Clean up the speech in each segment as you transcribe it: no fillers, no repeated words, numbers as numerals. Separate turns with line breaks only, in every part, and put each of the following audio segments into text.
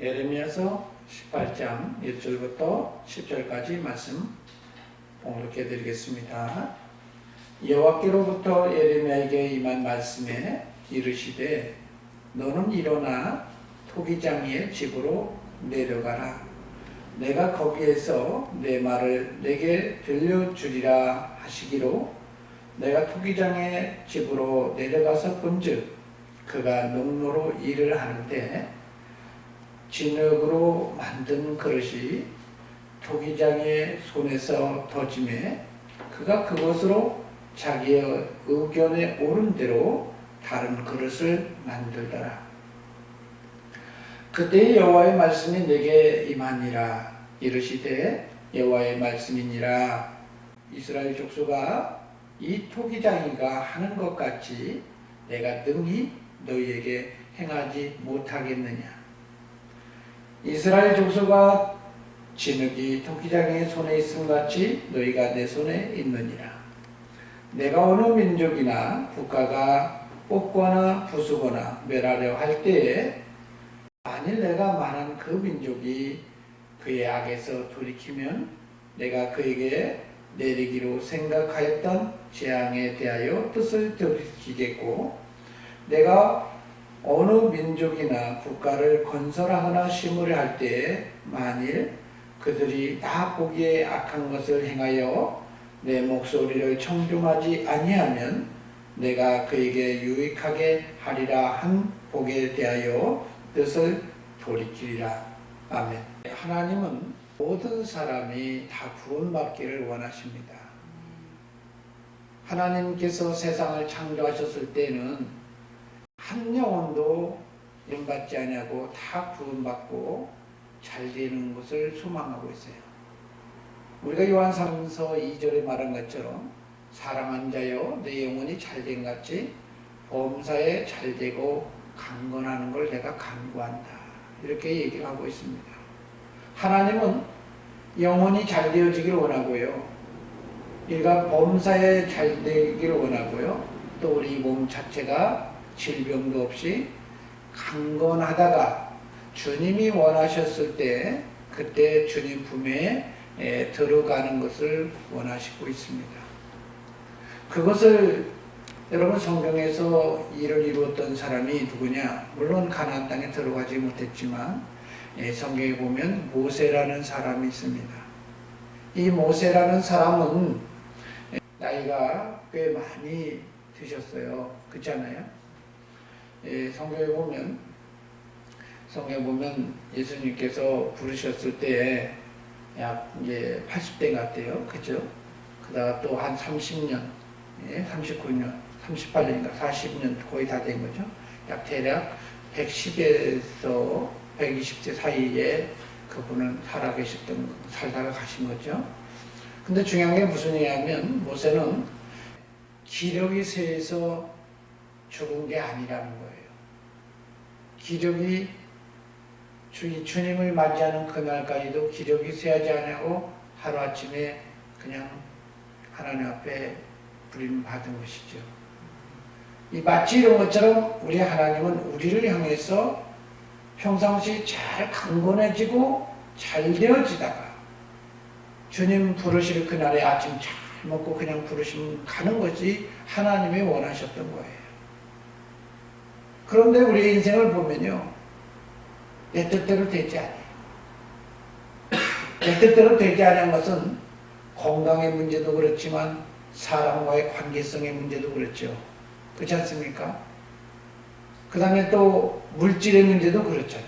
예레미야서 18장 1절부터 10절까지 말씀 봉독해 드리겠습니다. 여호와께로부터 예레미야에게 임한 말씀에 이르시되 너는 일어나 토기장이의 집으로 내려가라. 내가 거기에서 내 말을 내게 들려주리라 하시기로 내가 토기장의 집으로 내려가서 본즉 그가 농로로 일을 하는데 진흙으로 만든 그릇이 토기장의 손에서 터짐에 그가 그것으로 자기의 의견에 옳은 대로 다른 그릇을 만들더라. 그때 여호와의 말씀이 내게 임하니라. 이르시되 여호와의 말씀이니라. 이스라엘 족속아, 이 토기장이가 하는 것 같이 내가 능히 너희에게 행하지 못하겠느냐. 이스라엘 족속아, 진흙이 토기장의 손에 있음 같이 너희가 내 손에 있느니라. 내가 어느 민족이나 국가가 뽑거나 부수거나 멸하려 할 때에 만일 내가 말한 그 민족이 그의 악에서 돌이키면 내가 그에게 내리기로 생각하였던 재앙에 대하여 뜻을 돌이키겠고, 내가 어느 민족이나 국가를 건설하거나 심으려 할 때에 만일 그들이 나 보기에 악한 것을 행하여 내 목소리를 청중하지 아니하면 내가 그에게 유익하게 하리라 한 복에 대하여 뜻을 돌이키리라. 아멘. 하나님은 모든 사람이 다 구원받기를 원하십니다. 하나님께서 세상을 창조하셨을 때는 한 영혼도 영받지 아니하고 다 구원받고 잘 되는 것을 소망하고 있어요. 우리가 요한사서 2절에 말한 것처럼 사랑한 자여 내 영혼이 잘된 같이 범사에 잘되고 강건하는 걸 내가 간구한다. 이렇게 얘기를 하고 있습니다. 하나님은 영혼이 잘 되어지길 원하고요. 우리가 범사에 잘 되기를 원하고요. 또 우리 몸 자체가 질병도 없이 강건하다가 주님이 원하셨을 때 그때 주님 품에 들어가는 것을 원하시고 있습니다. 그것을 여러분 성경에서 일을 이루었던 사람이 누구냐? 물론 가나안 땅에 들어가지 못했지만 성경에 보면 모세라는 사람이 있습니다. 이 모세라는 사람은 나이가 꽤 많이 드셨어요. 그렇잖아요? 성경에 보면 예수님께서 부르셨을 때에 약 이제 80대 같대요. 그죠? 그다가 또 한 30년, 39년, 38년인가 40년 거의 다 된 거죠. 약 대략 110에서 120세 사이에 그분은 살다가 가신 거죠. 근데 중요한 게 무슨 얘기냐면 모세는 기력이 세서 죽은 게 아니라는 거예요. 기력이 주님을 맞이하는 그날까지도 기력이 쇠하지 않고 하루아침에 그냥 하나님 앞에 부름 받은 것이죠. 마치 이런 것처럼 우리 하나님은 우리를 향해서 평상시 잘 강건해지고 잘 되어지다가 주님 부르실 그날에 아침 잘 먹고 그냥 부르시면 가는 것이 하나님이 원하셨던 거예요. 그런데 우리의 인생을 보면요, 내 뜻대로 되지 않아요. 내 뜻대로 되지 않은 것은 건강의 문제도 그렇지만 사람과의 관계성의 문제도 그렇죠. 그렇지 않습니까? 그 다음에 또 물질의 문제도 그렇잖아요.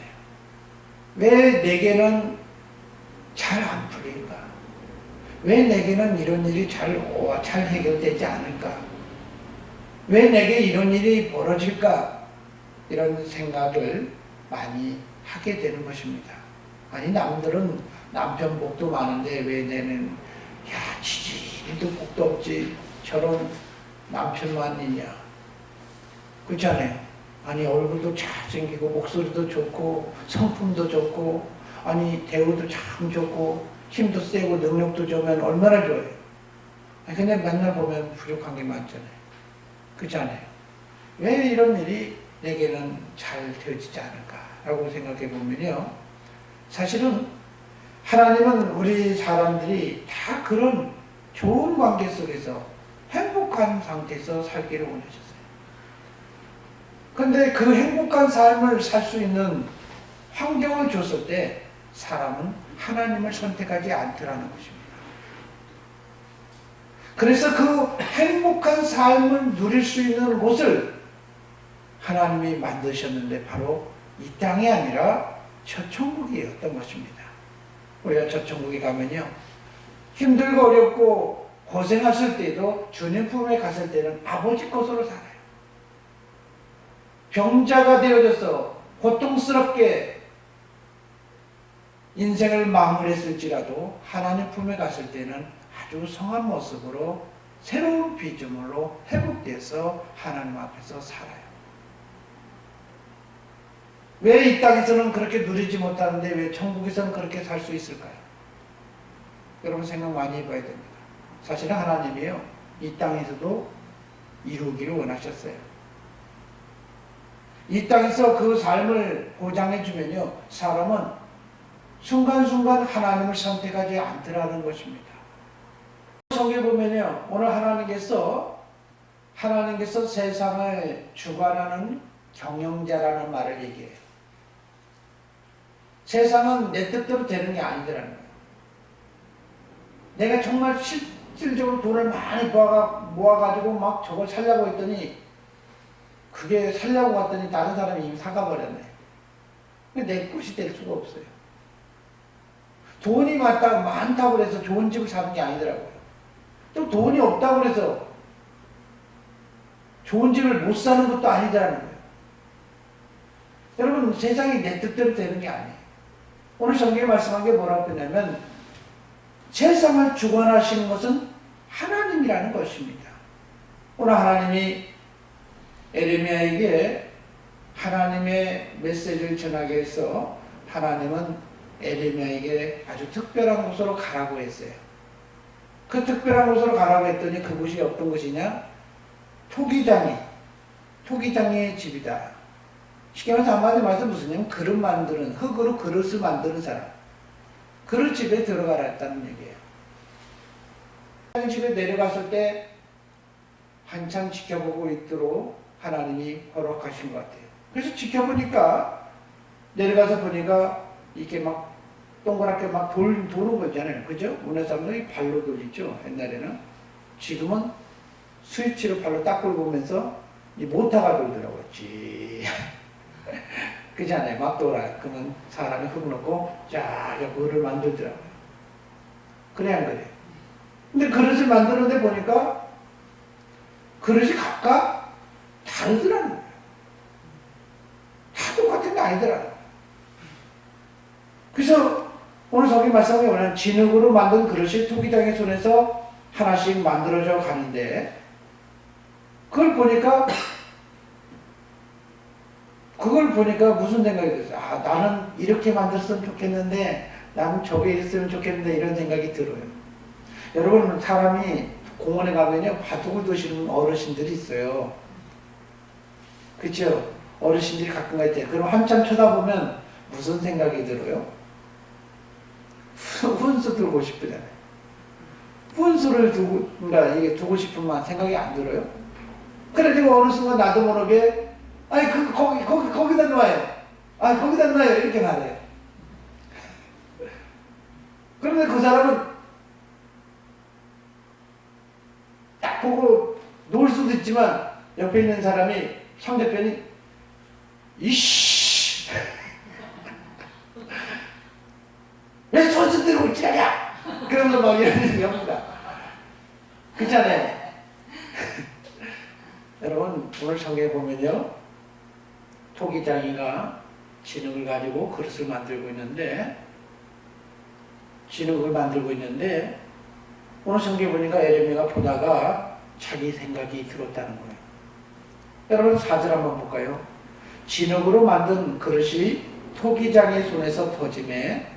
왜 내게는 잘 안 풀릴까? 왜 내게는 이런 일이 잘 해결되지 않을까? 왜 내게 이런 일이 벌어질까? 이런 생각을 많이 하게 되는 것입니다. 아니 남들은 남편 복도 많은데 왜 내는 지지리도 복도 없지 저런 남편만 있냐. 그렇잖아요. 아니 얼굴도 잘생기고 목소리도 좋고 성품도 좋고 아니 대우도 참 좋고 힘도 세고 능력도 좋으면 얼마나 좋아요. 근데 맨날 보면 부족한 게 많잖아요. 그렇잖아요. 왜 이런 일이 내게는 잘 되어지지 않을까? 라고 생각해 보면요. 사실은 하나님은 우리 사람들이 다 그런 좋은 관계 속에서 행복한 상태에서 살기를 원하셨어요. 근데 그 행복한 삶을 살 수 있는 환경을 줬을 때 사람은 하나님을 선택하지 않더라는 것입니다. 그래서 그 행복한 삶을 누릴 수 있는 곳을 하나님이 만드셨는데 바로 이 땅이 아니라 저 천국이었던 것입니다. 우리가 저 천국에 가면요, 힘들고 어렵고 고생하실 때도 주님 품에 갔을 때는 아버지 것으로 살아요. 병자가 되어져서 고통스럽게 인생을 마무리했을지라도 하나님 품에 갔을 때는 아주 성한 모습으로 새로운 피조물로 회복돼서 하나님 앞에서 살아요. 왜 이 땅에서는 그렇게 누리지 못하는데 왜 천국에서는 그렇게 살 수 있을까요? 여러분 생각 많이 해봐야 됩니다. 사실은 하나님이요, 이 땅에서도 이루기를 원하셨어요. 이 땅에서 그 삶을 보장해주면요, 사람은 순간순간 하나님을 선택하지 않더라는 것입니다. 성경에 보면요, 오늘 하나님께서 세상을 주관하는 경영자라는 말을 얘기해요. 세상은 내 뜻대로 되는 게 아니더라는 거예요. 내가 정말 실질적으로 돈을 많이 모아가지고 막 저걸 살려고 했더니 그게 살려고 갔더니 다른 사람이 이미 사가버렸네. 내 것이 될 수가 없어요. 돈이 많다고 해서 좋은 집을 사는 게 아니더라고요. 또 돈이 없다고 해서 좋은 집을 못 사는 것도 아니더라는 거예요. 여러분, 세상이 내 뜻대로 되는 게 아니에요. 오늘 성경에 말씀한 게 뭐라고 했냐면 세상을 주관하시는 것은 하나님이라는 것입니다. 오늘 하나님이 에레미야에게 하나님의 메시지를 전하게 해서 하나님은 에레미야에게 아주 특별한 곳으로 가라고 했어요. 그 특별한 곳으로 가라고 했더니 그곳이 어떤 곳이냐? 토기장의 집이다. 쉽게 말해서 한마디로 말해서 무슨 얘기냐면 그릇 만드는, 흙으로 그릇을 만드는 사람, 그릇 집에 들어가라 했다는 얘기예요. 집에 내려갔을 때 한참 지켜보고 있도록 하나님이 허락하신 것 같아요. 그래서 지켜보니까 내려가서 보니까 이렇게 막 동그랗게 막 도는 거 있잖아요. 그죠? 오늘 사람들이 발로 돌리죠. 옛날에는. 지금은 스위치로 발로 딱 굴보면서 이 모터가 돌더라고요. 그잖아요. 막 돌아요. 그러면 사람이 흙 넣고 쫙 그릇을 만들더라고요. 그래 안 그래요? 근데 그릇을 만드는데 보니까 그릇이 각각 다르더라는 거예요. 다 똑같은 게 아니더라고요. 그래서 오늘 성경 말씀에 보면 진흙으로 만든 그릇이 토기장의 손에서 하나씩 만들어져 가는데 그걸 보니까 무슨 생각이 들었어요? 아, 나는 이렇게 만들었으면 좋겠는데 나는 저게 있으면 좋겠는데 이런 생각이 들어요. 여러분, 사람이 공원에 가면요 바둑을 두시는 어르신들이 있어요. 그렇죠? 어르신들이 가끔 갈 때 그럼 한참 쳐다보면 무슨 생각이 들어요? 훈수 두고 싶으잖아요. 훈수를 두고 싶으면 생각이 안 들어요? 그래가지고 어느 순간 나도 모르게 아니 거기다 놔요. 아 거기다 놔요. 이렇게 말해요. 그런데 그 사람은 딱 보고 놓을 수도 있지만 옆에 있는 사람이 상대편이 이씨 왜 손수 들고 지랄이야 그러면서 막 이런 얘기 합니다. 그렇잖아요. 여러분, 오늘 성경에 보면요 토기장이가 진흙을 가지고 그릇을 만들고 있는데 오늘 성경에 보니까 에레미야가 보다가 자기 생각이 들었다는 거예요. 여러분, 4절 한번 볼까요? 진흙으로 만든 그릇이 토기장의 손에서 터짐에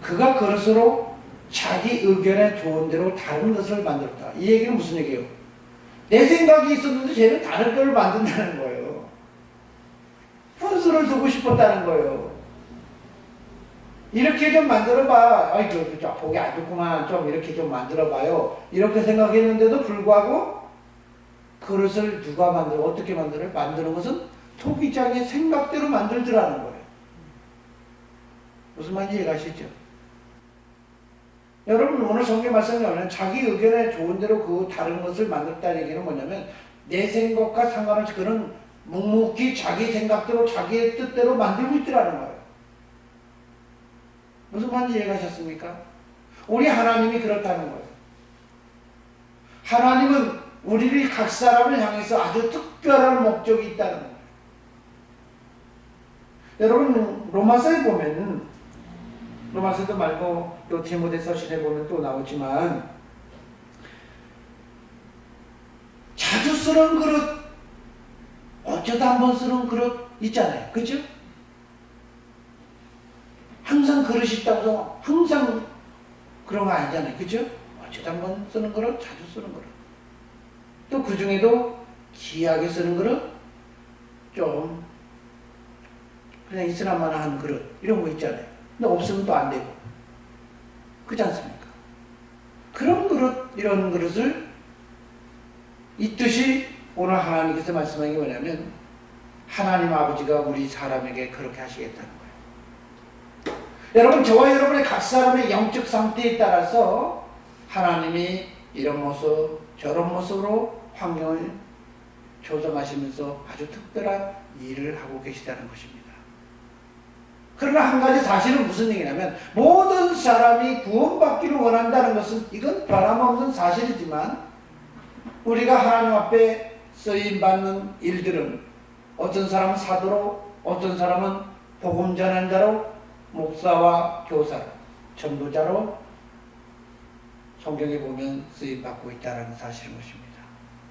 그가 그릇으로 자기 의견에 좋은 대로 다른 것을 만들었다. 이 얘기는 무슨 얘기예요? 내 생각이 있었는데 쟤는 다른 걸 만든다는 거예요. 소스를 두고 싶었다는 거예요. 이렇게 좀 만들어봐. 아이고, 보기 안 좋구만. 좀 이렇게 좀 만들어봐요. 이렇게 생각했는데도 불구하고 그릇을 누가 만들어? 어떻게 만들어요? 만드는 것은 토기장의 생각대로 만들더라는 거예요. 무슨 말인지 이해가시죠? 여러분, 오늘 성경 말씀에 보면 자기 의견에 좋은 대로 그 다른 것을 만들었다는 얘기는 뭐냐면 내 생각과 상관없이 그런 묵묵히 자기 생각대로 자기의 뜻대로 만들고 있더라는 거예요. 무슨 말인지 이해가셨습니까? 우리 하나님이 그렇다는 거예요. 하나님은 우리를 각 사람을 향해서 아주 특별한 목적이 있다는 거예요. 여러분, 로마서에 보면 로마서도 말고 또 디모데서신에 보면 또 나오지만 자주 쓰는 그릇, 어쩌다 한번 쓰는 그릇 있잖아요. 그죠? 항상 그릇이 있다고 해서 항상 그런 거 아니잖아요. 그죠? 어쩌다 한번 쓰는 그릇, 자주 쓰는 그릇. 또 그 중에도 귀하게 쓰는 그릇, 좀 그냥 있으나마나한 그릇, 이런 거 있잖아요. 근데 없으면 또 안 되고. 그렇지 않습니까? 그런 그릇, 이런 그릇을 이 뜻이 오늘 하나님께서 말씀하신 게 뭐냐면 하나님 아버지가 우리 사람에게 그렇게 하시겠다는 거예요. 여러분, 저와 여러분의 각 사람의 영적 상태에 따라서 하나님이 이런 모습, 저런 모습으로 환경을 조성하시면서 아주 특별한 일을 하고 계시다는 것입니다. 그러나 한 가지 사실은 무슨 얘기냐면 모든 사람이 구원받기를 원한다는 것은 이건 변함없는 사실이지만 우리가 하나님 앞에 쓰임받는 일들은 어떤 사람은 사도로, 어떤 사람은 복음 전환자로, 목사와 교사로, 전도자로 성경에 보면 쓰임받고 있다는 사실인 것입니다.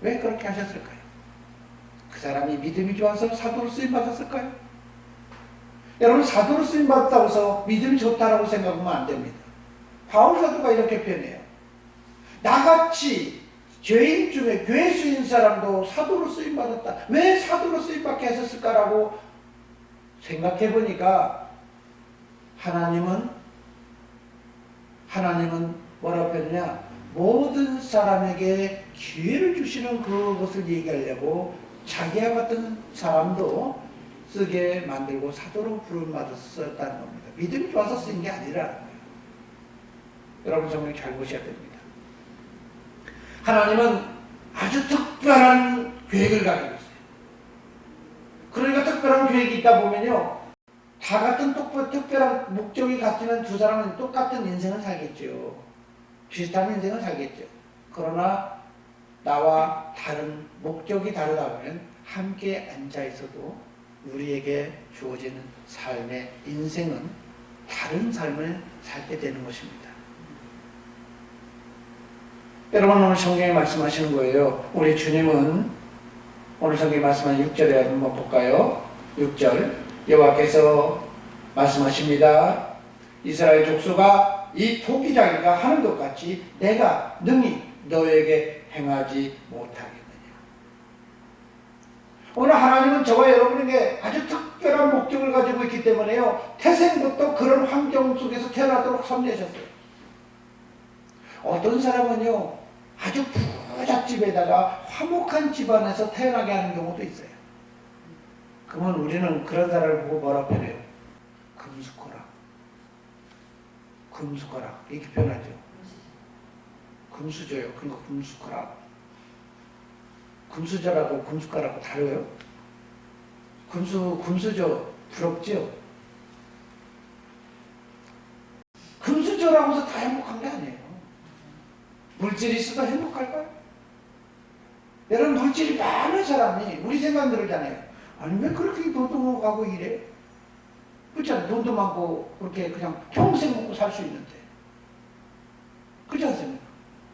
왜 그렇게 하셨을까요? 그 사람이 믿음이 좋아서 사도로 쓰임받았을까요? 여러분, 사도로 쓰임받았다고 해서 믿음이 좋다라고 생각하면 안 됩니다. 바울 사도가 이렇게 표현해요. 나같이 죄인 중에 괴수인 사람도 사도로 쓰임받았다. 왜 사도로 쓰임받게 하셨을까라고 생각해 보니까 하나님은 뭐라고 표현하냐? 모든 사람에게 기회를 주시는 그것을 얘기하려고 자기와 같은 사람도 쓰게 만들고 사도로 부름받았다는 겁니다. 믿음이 좋아서 쓴 게 아니라는 거예요. 여러분 정말 잘 보셔야 됩니다. 하나님은 아주 특별한 계획을 가지고 있어요. 그러니까 특별한 계획이 있다 보면요, 다 같은 특별한 목적이 같으면 두 사람은 똑같은 인생을 살겠죠. 비슷한 인생을 살겠죠. 그러나 나와 다른 목적이 다르다 보면 함께 앉아 있어도 우리에게 주어지는 삶의 인생은 다른 삶을 살게 되는 것입니다. 여러분, 오늘 성경에 말씀하시는 거예요. 우리 주님은 오늘 성경에 말씀하신 6절에 한번 볼까요? 6절 여호와께서 말씀하십니다. 이스라엘 족속아, 이 토기장이가 하는 것 같이 내가 능히 너에게 행하지 못하겠느냐. 오늘 하나님은 저와 여러분에게 아주 특별한 목적을 가지고 있기 때문에요, 태생부터 그런 환경 속에서 태어나도록 섭리하셨어요. 어떤 사람은요, 아주 부잣집에다가 화목한 집안에서 태어나게 하는 경우도 있어요. 그러면 우리는 그런 사람을 보고 뭐라고 표현해요? 금수코락. 금수코락. 이렇게 표현하죠. 금수저요. 그러니까 금수코락. 금수저라고 금수코락하고 다르요? 금수저 부럽죠? 금수저라고 해서 다 행복한 게 아니에요. 물질이 있어도 행복할까요? 여러분, 물질이 많은 사람이 우리 생각 들잖아요. 아니, 왜 그렇게 도둑을 가고 이래? 그렇지 않아요? 돈도 많고 그렇게 그냥 평생 먹고 살 수 있는데. 그렇지 않습니까?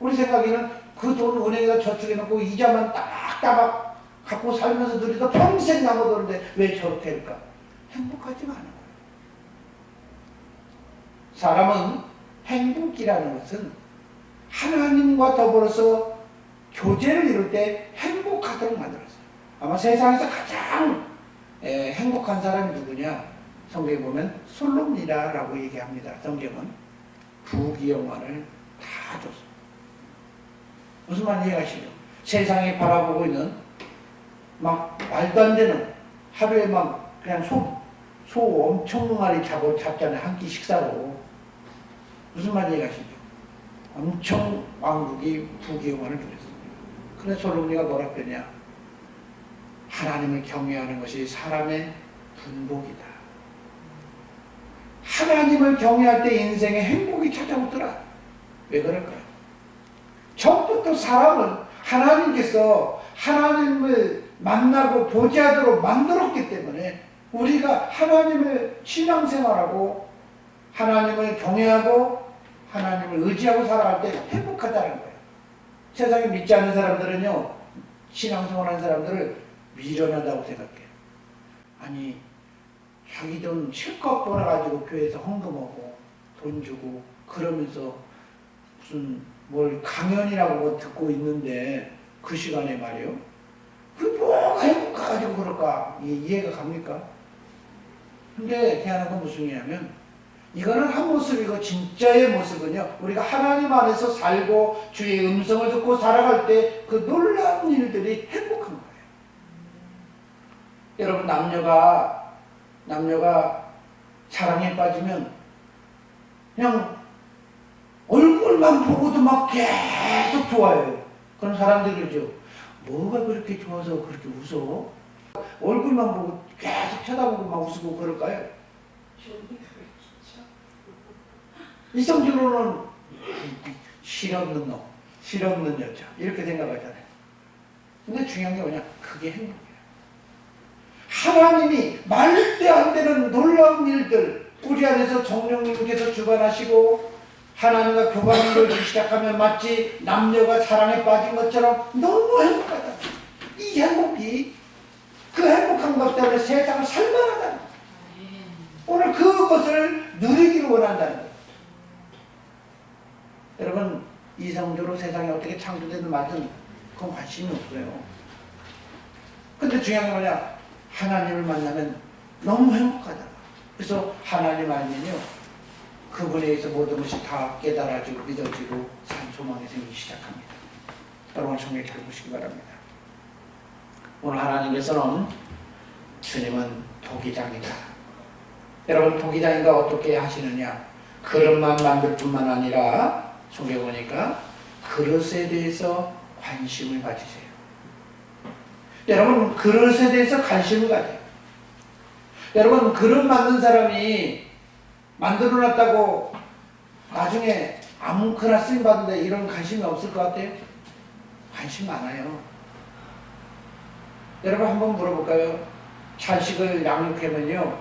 우리 생각에는 그 돈 은행에다 저축해놓고 이자만 따박따박 갖고 살면서 들이도 평생 남아도는데 왜 저렇게 할까? 행복하지가 않아요. 사람은 행복이라는 것은 하나님과 더불어서 교제를 이룰 때 행복하도록 만들었어요. 아마 세상에서 가장 행복한 사람이 누구냐? 성경에 보면 솔로몬이라고 얘기합니다. 성경은 부귀영화를 다 줬습니다. 무슨 말인지 이해가시죠? 세상에 바라보고 있는 막 말도 안 되는 하루에 막 그냥 소 엄청 마리 잡잖아요. 한 끼 식사로. 무슨 말인지 이해가시죠? 엄청 왕국이 부귀영화를 누렸습니다. 그래서 솔로몬이가 뭐라 그러냐? 하나님을 경외하는 것이 사람의 분복이다. 하나님을 경외할 때 인생에 행복이 찾아오더라. 왜 그럴까요? 처음부터 사람은 하나님께서 하나님을 만나고 보좌하도록 만들었기 때문에 우리가 하나님을 신앙생활하고 하나님을 경외하고 하나님을 의지하고 살아갈 때 행복하다는 거예요. 세상에 믿지 않는 사람들은요, 신앙생활하는 사람들을 미련하다고 생각해요. 아니, 자기 돈 실컷 벌어가지고 교회에서 헌금하고 돈 주고 그러면서 무슨 뭘 강연이라고 듣고 있는데 그 시간에 말이요. 그게 뭐가 행복해가지고 그럴까? 이해가 갑니까? 근데 대안한 건 무슨 얘기냐면 이거는 한 모습이고 진짜의 모습은요. 우리가 하나님 안에서 살고 주의 음성을 듣고 살아갈 때 그 놀라운 일들이 행복한 거예요. 여러분 남녀가 사랑에 빠지면 그냥 얼굴만 보고도 막 계속 좋아해요. 그런 사람들이 그러죠. 뭐가 그렇게 좋아서 그렇게 웃어? 얼굴만 보고 계속 쳐다보고 막 웃고 그럴까요? 이성적으로는 실없는 놈, 실없는 여자 이렇게 생각하잖아요. 근데 중요한 게 뭐냐? 그게 행복이에요. 하나님이 말도 안 되는 놀라운 일들 우리 안에서 성령님께서 주관하시고 하나님과 교감을 열기 시작하면 마치 남녀가 사랑에 빠진 것처럼 너무 행복하다. 이 행복이 그 행복한 것 때문에 세상을 살만하다. 오늘 그것을 누리기를 원한다는 거예요. 여러분 이성적으로 세상이 어떻게 창조되는 말든 그건 관심이 없어요. 근데 중요한 게 뭐냐? 하나님을 만나면 너무 행복하다. 그래서 하나님 알면요 그분에 의해서 모든 것이 다 깨달아지고 믿어지고 산 소망이 생기기 시작합니다. 여러분 성경 잘 보시기 바랍니다. 오늘 하나님께서는 주님은 토기장이다. 여러분 토기장이가 어떻게 하시느냐? 그릇만 만들 뿐만 아니라 속에 보니까 그릇에 대해서 관심을 가지세요. 여러분 그릇에 대해서 관심을 가져요. 여러분 그릇 만든 사람이 만들어놨다고 나중에 아무거나 쓰임받는데 이런 관심이 없을 것 같아요? 관심 많아요. 여러분 한번 물어볼까요? 자식을 양육하면요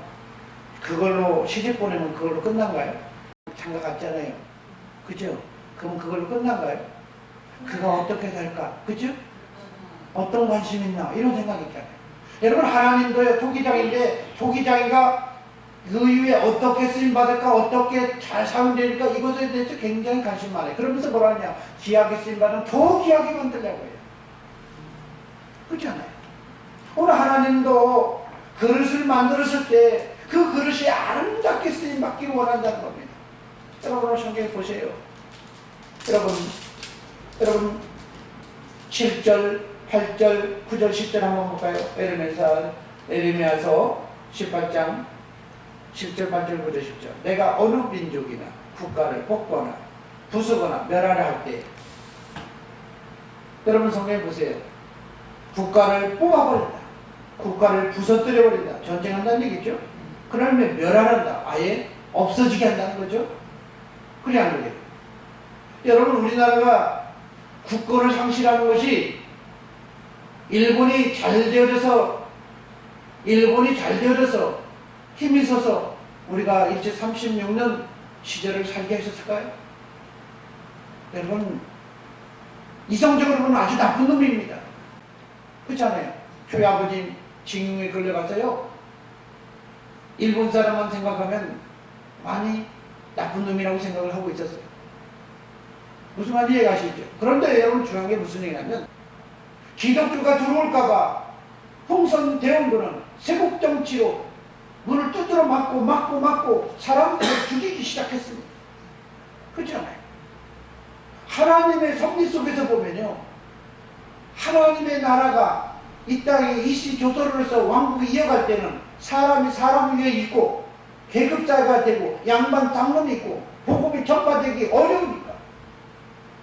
그걸로 시집 보내면 그걸로 끝난가요? 장가 갔잖아요. 그죠? 그럼 그걸로 끝난가요? 그가 어떻게 살까? 그죠? 어떤 관심 있나? 이런 생각 있잖아요. 여러분 하나님도요 토기장인데 토기장이가 그 이후에 어떻게 쓰임받을까? 어떻게 잘 사면 되니까 이것에 대해서 굉장히 관심 많아요. 그러면서 뭐라 하냐? 귀하게 쓰임받으면 더 귀하게 만들려고 해요. 그렇지 않아요? 오늘 하나님도 그릇을 만들었을 때 그 그릇이 아름답게 쓰임받기를 원한다는 겁니다. 여러분 오늘 성경에 보세요. 여러분 7절, 8절, 9절, 10절 한번 볼까요? 에레미야서 18장 7절, 8절, 9절, 10절. 내가 어느 민족이나 국가를 뽑거나 부수거나 멸하려 할 때 여러분 성경에 보세요. 국가를 뽑아버린다. 국가를 부서뜨려버린다. 전쟁한다는 얘기죠. 그 다음에 멸하란다. 아예 없어지게 한다는 거죠. 그래 안 그래요? 여러분 우리나라가 국권을 상실하는 것이 일본이 잘 되어져서 힘이 있어서 우리가 일제 36년 시절을 살게 하셨을까요? 여러분 이성적으로 보면 아주 나쁜 놈입니다. 그렇잖아요. 저희 아버지 징용에 걸려가서요 일본 사람만 생각하면 많이 나쁜 놈이라고 생각을 하고 있었어요. 무슨 말인지 이해가시죠? 그런데 여러분 중요한 게 무슨 얘기냐면 기독교가 들어올까봐 홍선 대원군은 세국 정치로 문을 두드려 막고 사람들을 죽이기 시작했습니다. 그렇잖아요. 하나님의 섭리 속에서 보면요, 하나님의 나라가 이 땅에 이시조선으로서 왕국이 이어갈 때는 사람이 사람 위에 있고 계급사회가 되고 양반 장로이 있고 복음이 전파되기 어려우니까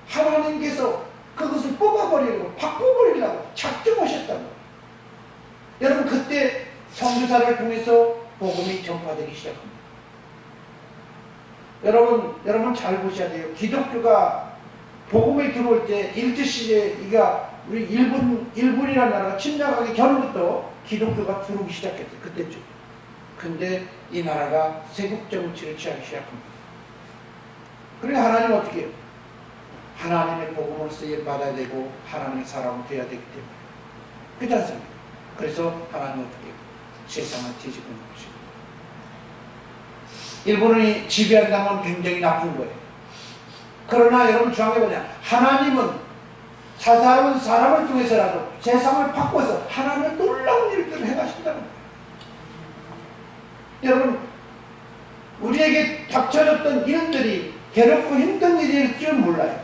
하나님께서 그것을 뽑아버리려고 바꿔버리려고 작정하셨다는 거예요. 여러분, 그때 선교사를 통해서 복음이 전파되기 시작합니다. 여러분 잘 보셔야 돼요. 기독교가 복음이 들어올 때 일제시대, 우리 일본이라는 나라가 침략하기 전부터 기독교가 들어오기 시작했어요. 그때쯤. 근데 이 나라가 세국 정치를 취하기 시작합니다. 그러니까 하나님은 어떻게 해요? 하나님의 복음을 쓰임 받아야 되고 하나님의 사람이 되어야 되기 때문에. 그렇지 않습니까? 그래서 하나님은 어떻게 해요? 세상을 뒤집어 놓은 것입니다. 일본이 지배한다는 건 굉장히 나쁜 거예요. 그러나 여러분 중요한 게 뭐냐? 하나님은 사람을 통해서라도 세상을 바꿔서 하나님의 놀라운 일들을 해가신다는 거예요. 여러분, 우리에게 닥쳐졌던 일들이 괴롭고 힘든 일일 줄 몰라요.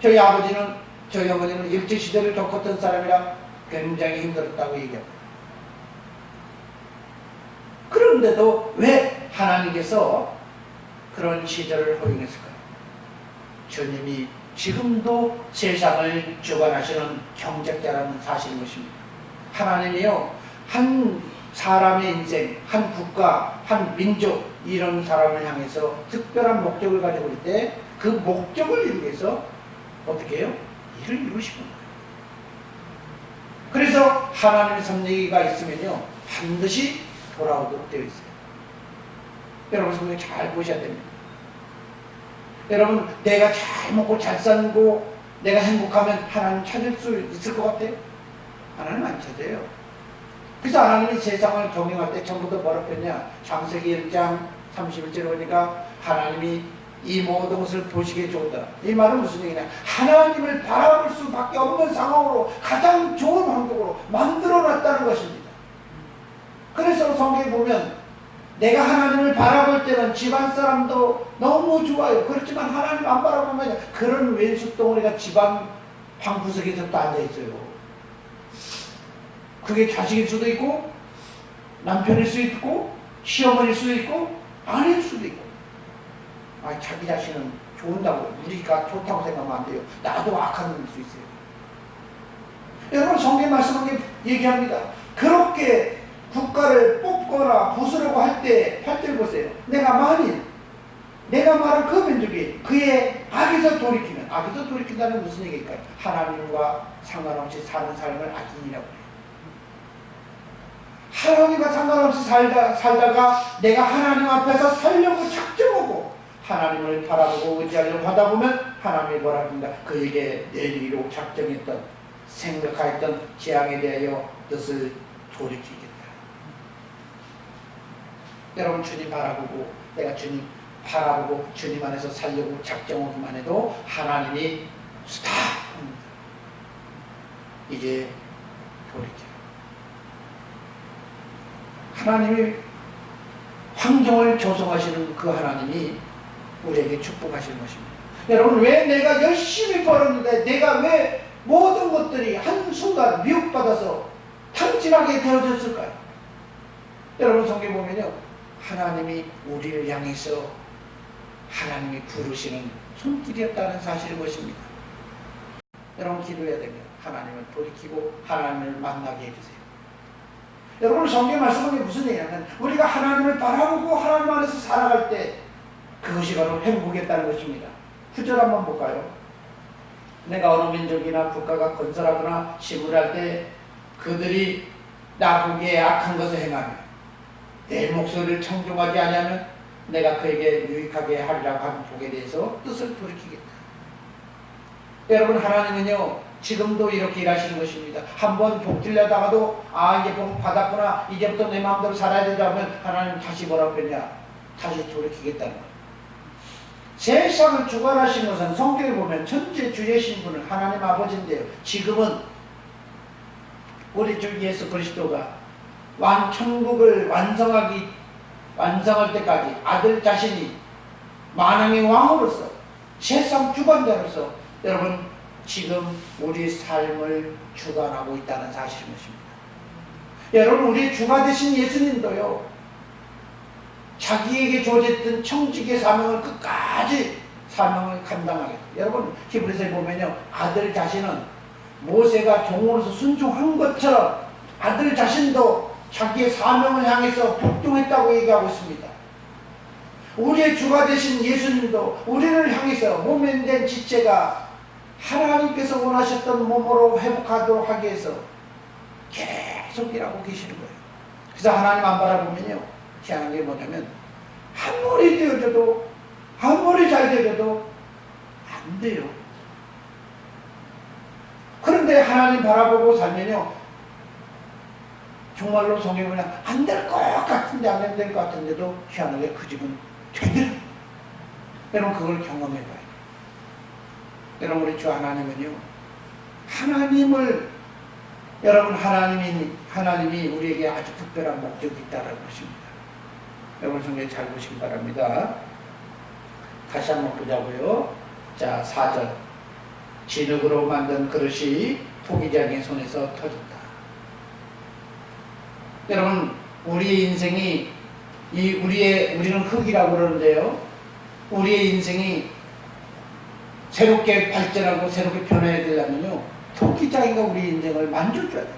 저희 어머니는 일제시대를 겪었던 사람이라 굉장히 힘들었다고 얘기합니다. 그런데도 왜 하나님께서 그런 시절을 허용했을까요? 주님이 지금도 세상을 주관하시는 경작자라는 사실인 것입니다. 하나님이요, 한 사람의 인생, 한 국가, 한 민족, 이런 사람을 향해서 특별한 목적을 가지고 있을 때 그 목적을 이루기 위해서 어떻게 해요? 일을 이루시는 거예요. 그래서 하나님의 섭리가 있으면요, 반드시 돌아오도록 되어 있어요. 여러분 성경 잘 보셔야 됩니다. 여러분, 내가 잘 먹고 잘 살고 내가 행복하면 하나님 찾을 수 있을 것 같아요? 하나님 안 찾아요. 그래서 하나님이 세상을 경영할 때 전부터 뭐라고 했냐? 창세기 1장 31절에 보니까 하나님이 이 모든 것을 보시기에 좋다. 이 말은 무슨 얘기냐? 하나님을 바라볼 수밖에 없는 상황으로 가장 좋은 환경으로 만들어놨다는 것입니다. 그래서 성경에 보면 내가 하나님을 바라볼 때는 집안 사람도 너무 좋아요. 그렇지만 하나님 안 바라보면 그런 왼수 덩어리가 집안 방구석에서 또 앉아있어요. 그게 자식일 수도 있고 남편일 수도 있고 시어머니일 수도 있고 아내일 수도 있고. 자기 자신은 좋은다고, 우리가 좋다고 생각하면 안 돼요. 나도 악한 놈일 수 있어요. 여러분, 성경 말씀을 얘기합니다. 그렇게 국가를 뽑거나 부수려고 할 때 8절 보세요. 내가 말한 그 민족이 그의 악에서 돌이키면, 악에서 돌이킨다는 무슨 얘기일까요? 하나님과 상관없이 사는 삶을 악인이라고 해요. 하나님과 상관없이 살다가 내가 하나님 앞에서 살려고 작정하고 하나님을 바라보고 의지하려고 하다 보면 하나님이 뭐라 합니다. 그에게 내리기로 작정했던, 생각하였던 재앙에 대하여 뜻을 돌이키겠다. 여러분, 주님 바라보고 내가 주님 바라보고 주님 안에서 살려고 작정하기만 해도 하나님이 스탑! 이제 돌이켜. 하나님이 환경을 조성하시는 그 하나님이 우리에게 축복하시는 것입니다. 여러분, 왜 내가 열심히 벌었는데 내가 왜 모든 것들이 한순간 미혹받아서 탕진하게 되어졌을까요? 여러분, 성경 보면요, 하나님이 우리를 향해서 하나님이 부르시는 손길이었다는 사실인 것입니다. 여러분, 기도해야 됩니다. 하나님을 돌이키고 하나님을 만나게 해주세요. 여러분, 성경 말씀은 무슨 얘기냐면 우리가 하나님을 바라보고 하나님 안에서 살아갈 때 그것이 바로 행복이었다는 것입니다. 9절 한번 볼까요? 내가 어느 민족이나 국가가 건설하거나 시물할 때 그들이 나보기에 악한 것을 행하며 내 목소리를 청종하지 아니하면 내가 그에게 유익하게 하리라고 한 복에 대해서 뜻을 돌이키겠다. 여러분, 하나님은요 지금도 이렇게 일하시는 것입니다. 한번 복 들려다가도 이제 복 받았구나, 이제부터 내 마음대로 살아야 된다 하면 하나님 다시 뭐라고 했냐? 다시 돌이키겠다는 거예요. 세상을 주관하신 것은 성경에 보면 천재주의 분은 하나님 아버지인데요, 지금은 우리 주 예수 그리스도가 천국을 완성할 때까지 아들 자신이 만왕의 왕으로서 세상 주관자로서 여러분 지금 우리 삶을 주관하고 있다는 사실인 것입니다. 여러분 우리 주가 되신 예수님도요, 자기에게 주어졌던 청직의 사명을 끝까지 사명을 감당하겠다. 여러분 히브리서에 보면요, 아들 자신은 모세가 종으로서 순종한 것처럼 아들 자신도 자기의 사명을 향해서 복종했다고 얘기하고 있습니다. 우리의 주가 되신 예수님도 우리를 향해서 몸에 된 지체가 하나님께서 원하셨던 몸으로 회복하도록 하기 위해서 계속 일하고 계시는 거예요. 그래서 하나님 안 바라보면요, 희한한 게 뭐냐면 아무리 되어져도 아무리 잘 되어져도 안 돼요. 그런데 하나님 바라보고 살면요, 정말로 성경에 보면 안 될 것 같은데 안 될 것 같은데도 희한하게 그 집은 되더라. 여러분 그걸 경험해봐야 돼요. 여러분 우리 주 하나님은요, 여러분 하나님이 우리에게 아주 특별한 목적이 있다는 것입니다. 여러분 성경 잘 보시기 바랍니다. 다시 한번 보자고요. 자, 4절. 진흙으로 만든 그릇이 토기장의 손에서 터진다. 여러분 우리의 인생이 우리는 흙이라고 그러는데요, 우리의 인생이 새롭게 발전하고 새롭게 변해야 되려면요, 토기장이가 우리 인생을 만져줘야 돼요.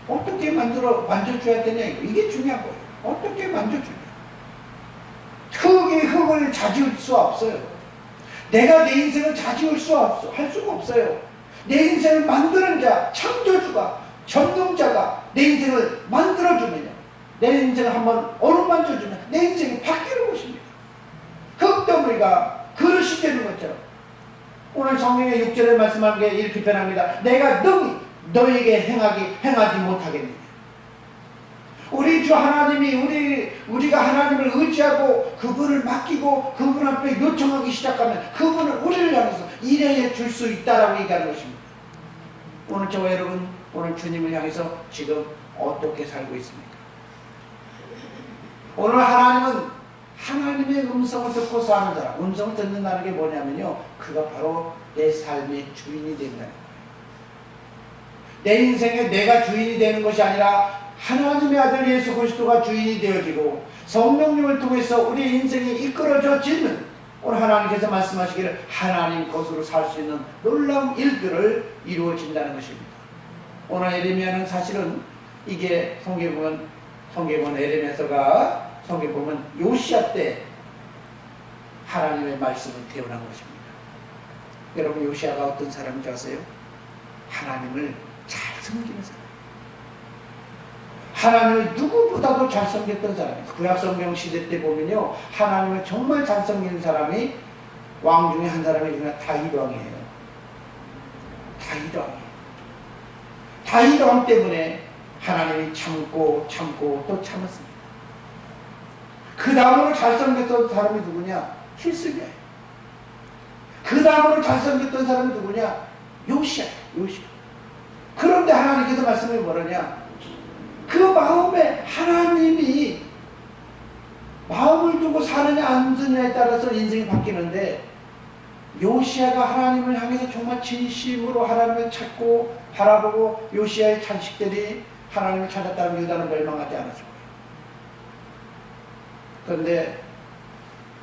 어떻게 만져줘야 되냐, 이게 중요한 거예요. 어떻게 만져주냐. 흙을 자지울 수 없어요. 내가 내 인생을 자지울 할 수가 없어요. 내 인생을 만드는 자, 창조주가, 전능자가 내 인생을 만들어주면요, 내 인생을 한번 어루만져주면 내 인생이 바뀌는 것입니다. 흙덩어리가 그릇이 되는 것처럼 오늘 성경의 6절에 말씀한 게 이렇게 변합니다. 내가 능히 너에게 행하지 못하겠느냐. 우리 주 하나님이 우리가 하나님을 의지하고 그분을 맡기고 그분 앞에 요청하기 시작하면 그분은 우리를 향해서 일해 줄 수 있다라고 얘기하는 것입니다. 오늘 저와 여러분, 오늘 주님을 향해서 지금 어떻게 살고 있습니까? 오늘 하나님은 하나님의 음성을 듣고 사는 사람, 음성을 듣는다는 게 뭐냐면요, 그가 바로 내 삶의 주인이 된다는 거예요. 내 인생에 내가 주인이 되는 것이 아니라 하나님의 아들 예수 그리스도가 주인이 되어지고 성령님을 통해서 우리 인생이 이끌어져지는, 오늘 하나님께서 말씀하시기를 하나님 것으로 살 수 있는 놀라운 일들을 이루어진다는 것입니다. 오늘 에레미야는 사실은 이게 성경에 보면 에레미야서가 성경에 보면 요시야 때 하나님의 말씀을 태어난 것입니다. 여러분 요시야가 어떤 사람인지 아세요? 하나님을 잘 섬기는 사람. 하나님을 누구보다도 잘 섬겼던 사람이에요. 구약성경 시대 때 보면요, 하나님을 정말 잘 섬기는 사람이 왕 중에 한 사람이 누구냐? 다윗 왕이에요. 다윗 왕이에요. 다윗 왕 때문에 하나님이 참고 또 참았습니다. 그 다음으로 잘 섬겼던 사람이 누구냐? 히스기야예요. 그 다음으로 잘 섬겼던 사람이 누구냐? 요시야. 그런데 하나님께서 말씀이 뭐라냐? 그 마음에 하나님이 마음을 두고 사느냐 안 사느냐에 따라서 인생이 바뀌는데, 요시야가 하나님을 향해서 정말 진심으로 하나님을 찾고 바라보고 요시야의 자식들이 하나님을 찾았다는 유다는 멸망하지 않았을 거예요. 그런데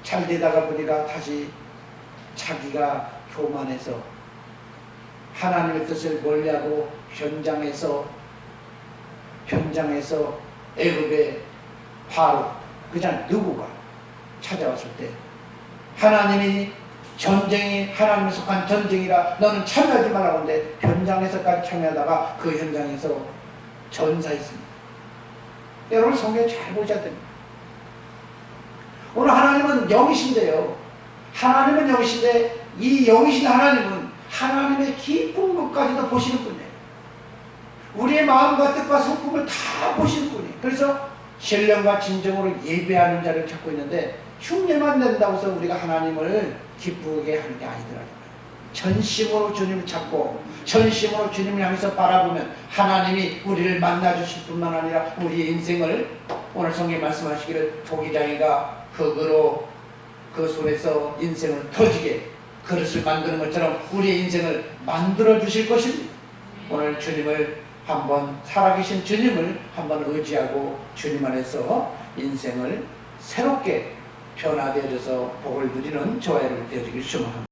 잘 되다가 보니까 다시 자기가 교만해서 하나님의 뜻을 멀리하고 현장에서 애굽의 바로 그냥 누구가 찾아왔을 때 하나님이 하나님에 속한 전쟁이라 너는 참여하지 말라고 하는데 현장에서까지 참여하다가 그 현장에서 전사했습니다. 여러분 성경 잘 보셔야 됩니다. 오늘 하나님은 영이신데요, 하나님은 영이신데 이 영이신 하나님은 하나님의 깊은 것까지도 보시는 분이에요. 우리의 마음과 뜻과 성품을 다 보시는 분이에요. 그래서 신령과 진정으로 예배하는 자를 찾고 있는데 흉내만 낸다고 해서 우리가 하나님을 기쁘게 하는 게 아니더라고요. 전심으로 주님을 찾고 전심으로 주님을 향해서 바라보면 하나님이 우리를 만나주실 뿐만 아니라 우리의 인생을 오늘 성경에 말씀하시기를 토기장이가 흙으로 그 손에서 인생을 터지게 그릇을 만드는 것처럼 우리의 인생을 만들어 주실 것입니다. 오늘 주님을 한번 살아계신 주님을 한번 의지하고 주님 안에서 인생을 새롭게 변화되어져서 복을 누리는 저와 여러분 되어지길 축원합니다.